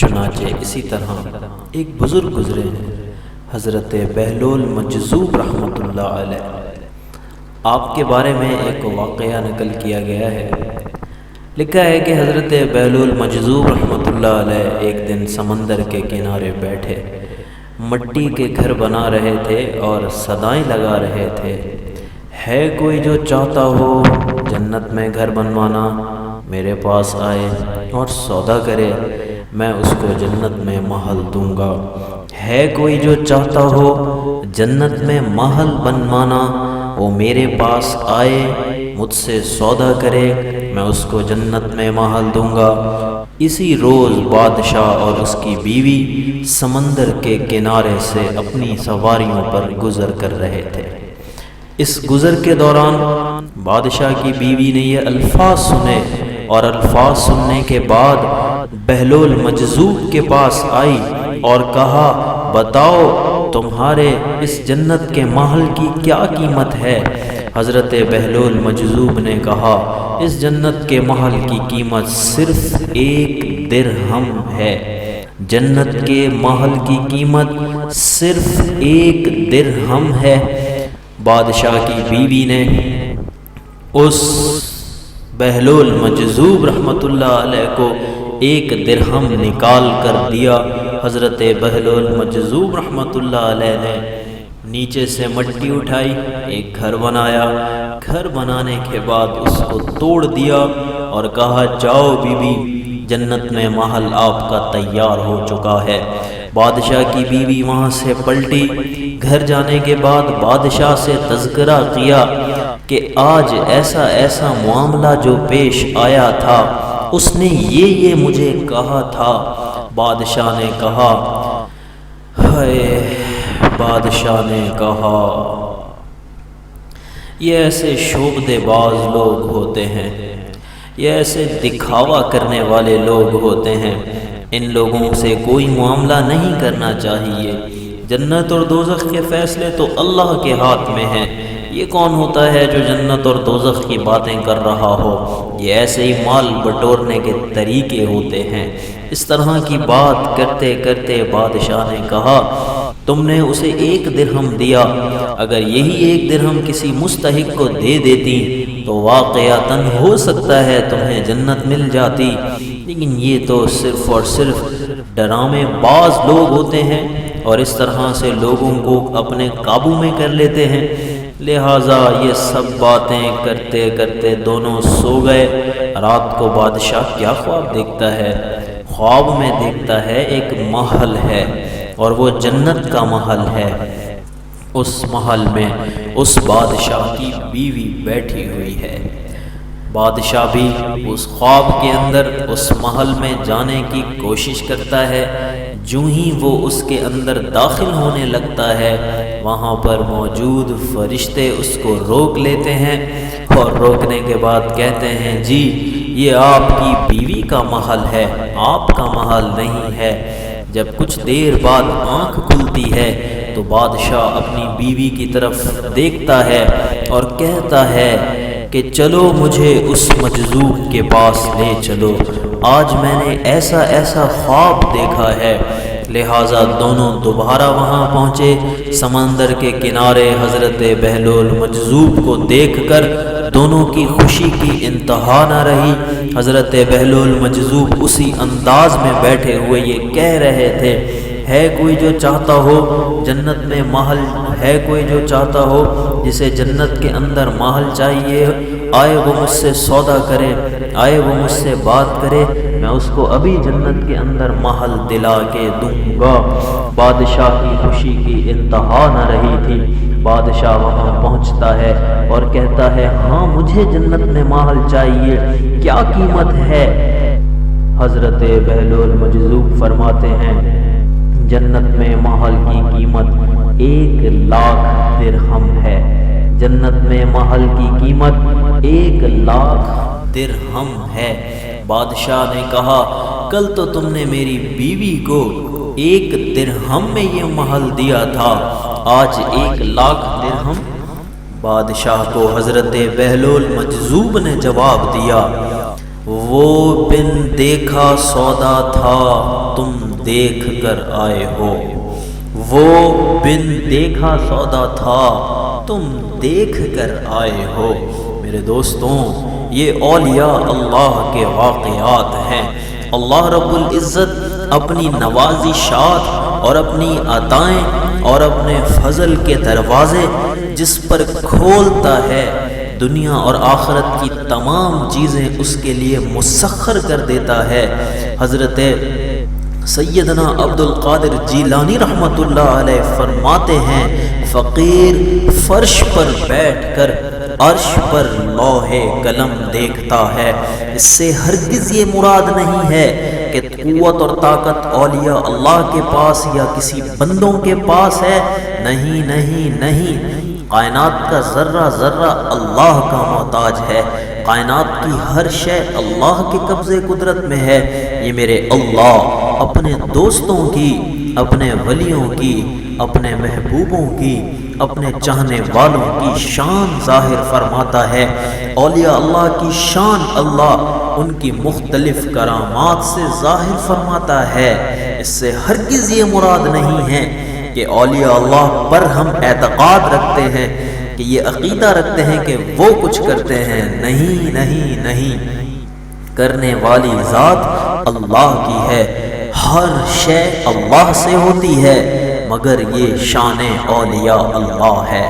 چنانچہ اسی طرح ایک بزرگ گزرے ہیں حضرت بہلول مجذوب رحمۃ اللہ علیہ، آپ کے بارے میں ایک واقعہ نقل کیا گیا ہے۔ لکھا ہے کہ حضرت بہلول مجذوب رحمۃ اللہ علیہ ایک دن سمندر کے کنارے بیٹھے مٹی کے گھر بنا رہے تھے اور صدائیں لگا رہے تھے، ہے کوئی جو چاہتا ہو جنت میں گھر بنوانا میرے پاس آئے اور سودا کرے، میں اس کو جنت میں محل دوں گا۔ ہے کوئی جو چاہتا ہو جنت میں محل بنوانا وہ میرے پاس آئے مجھ سے سودا کرے، میں اس کو جنت میں محل دوں گا۔ اسی روز بادشاہ اور اس کی بیوی سمندر کے کنارے سے اپنی سواریوں پر گزر کر رہے تھے۔ اس گزر کے دوران بادشاہ کی بیوی نے یہ الفاظ سنے اور الفاظ سننے کے بعد بہلول مجذوب کے پاس آئی اور کہا، بتاؤ تمہارے اس جنت کے محل کی کیا قیمت ہے؟ حضرت بہلول مجذوب نے کہا، اس جنت کے محل کی قیمت صرف 1 درہم ہے۔ جنت کے محل کی قیمت صرف 1 درہم ہے۔ بادشاہ کی بیوی نے اس بہلول مجذوب رحمۃ اللہ علیہ کو 1 درہم نکال کر دیا۔ حضرت بہلول مجذوب رحمۃ اللہ علیہ نے نیچے سے مٹی اٹھائی، ایک گھر بنایا۔ گھر بنانے کے بعد اس کو توڑ دیا اور کہا، جاؤ بی بی، جنت میں محل آپ کا تیار ہو چکا ہے۔ بادشاہ کی بیوی وہاں سے پلٹی۔ گھر جانے کے بعد بادشاہ سے تذکرہ کیا کہ آج ایسا ایسا معاملہ جو پیش آیا تھا، اس نے یہ مجھے کہا تھا۔ بادشاہ نے کہا، بادشاہ نے کہا، یہ ایسے شعبدے باز لوگ ہوتے ہیں، یہ ایسے دکھاوا کرنے والے لوگ ہوتے ہیں، ان لوگوں سے کوئی معاملہ نہیں کرنا چاہیے۔ جنت اور دوزخ کے فیصلے تو اللہ کے ہاتھ میں ہیں۔ یہ کون ہوتا ہے جو جنت اور دوزخ کی باتیں کر رہا ہو؟ یہ ایسے ہی مال بٹورنے کے طریقے ہوتے ہیں۔ اس طرح کی بات کرتے کرتے بادشاہ نے کہا، تم نے اسے 1 درہم دیا، اگر یہی 1 درہم کسی مستحق کو دے دیتی تو واقعتاً ہو سکتا ہے تمہیں جنت مل جاتی، لیکن یہ تو صرف اور صرف ڈرامے باز لوگ ہوتے ہیں اور اس طرح سے لوگوں کو اپنے قابو میں کر لیتے ہیں۔ لہٰذا یہ سب باتیں کرتے کرتے دونوں سو گئے۔ رات کو بادشاہ کیا خواب دیکھتا ہے؟ خواب میں دیکھتا ہے ایک محل ہے اور وہ جنت کا محل ہے۔ اس محل میں اس بادشاہ کی بیوی بیٹھی ہوئی ہے۔ بادشاہ بھی اس خواب کے اندر اس محل میں جانے کی کوشش کرتا ہے۔ جو ہی وہ اس کے اندر داخل ہونے لگتا ہے، وہاں پر موجود فرشتے اس کو روک لیتے ہیں اور روکنے کے بعد کہتے ہیں، جی یہ آپ کی بیوی کا محل ہے، آپ کا محل نہیں ہے۔ جب کچھ دیر بعد آنکھ کھلتی ہے تو بادشاہ اپنی بیوی کی طرف دیکھتا ہے اور کہتا ہے کہ چلو مجھے اس مجذوب کے پاس لے چلو، آج میں نے ایسا ایسا خواب دیکھا ہے۔ لہٰذا دونوں دوبارہ وہاں پہنچے۔ سمندر کے کنارے حضرت بہلول مجذوب کو دیکھ کر دونوں کی خوشی کی انتہا نہ رہی۔ حضرت بہلول مجذوب اسی انداز میں بیٹھے ہوئے یہ کہہ رہے تھے، ہے کوئی جو چاہتا ہو جنت میں محل، ہے کوئی جو چاہتا ہو جسے جنت کے اندر محل چاہیے، آئے وہ مجھ سے سودا کرے، آئے وہ مجھ سے بات کرے، میں اس کو ابھی جنت کے اندر محل دلا کے دوں گا۔ بادشاہ کی خوشی کی انتہا نہ رہی تھی۔ بادشاہ وہاں پہنچتا ہے اور کہتا ہے، ہاں مجھے جنت میں محل چاہیے، کیا قیمت ہے؟ حضرت بہلول مجذوب فرماتے ہیں، جنت میں محل کی قیمت 1,00,000 درہم ہے۔ جنت میں محل کی قیمت 1,00,000 درہم ہے۔ بادشاہ نے کہا، کل تو تم نے میری بیوی کو 1 درہم میں یہ محل دیا تھا، آج 1,00,000 درہم؟ بادشاہ کو حضرت بہلول مجذوب نے جواب دیا، وہ بن دیکھا سودا تھا تم دیکھ کر آئے ہو، وہ بن دیکھا سودا تھا تم دیکھ کر آئے ہو۔ میرے دوستوں، یہ اولیاء اللہ کے واقعات ہیں۔ اللہ رب العزت اپنی نوازشات اور اپنی عطائیں اور اپنے فضل کے دروازے جس پر کھولتا ہے، دنیا اور آخرت کی تمام چیزیں اس کے لیے مسخر کر دیتا ہے۔ حضرت سیدنا عبد القادر جیلانی رحمۃ اللہ علیہ فرماتے ہیں، فقیر فرش پر بیٹھ کر عرش پر لوح قلم دیکھتا ہے۔ اس سے ہرگز یہ مراد نہیں ہے کہ قوت اور طاقت اولیاء اللہ کے پاس یا کسی بندوں کے پاس ہے، نہیں نہیں نہیں، کائنات کا ذرہ ذرہ اللہ کا محتاج ہے، کائنات کی ہر شے اللہ کے قبضے قدرت میں ہے۔ یہ میرے اللہ اپنے دوستوں کی، اپنے ولیوں کی، اپنے محبوبوں کی، اپنے چاہنے والوں کی شان ظاہر فرماتا ہے۔ اولیاء اللہ کی شان اللہ ان کی مختلف کرامات سے ظاہر فرماتا ہے۔ اس سے ہرگز یہ مراد نہیں ہے کہ اولیاء اللہ پر ہم اعتقاد رکھتے ہیں، کہ یہ عقیدہ رکھتے ہیں کہ وہ کچھ کرتے ہیں۔ نہیں نہیں نہیں، کرنے والی ذات اللہ کی ہے، ہر شے اللہ سے ہوتی ہے، مگر یہ شان اولیاء اللہ ہے۔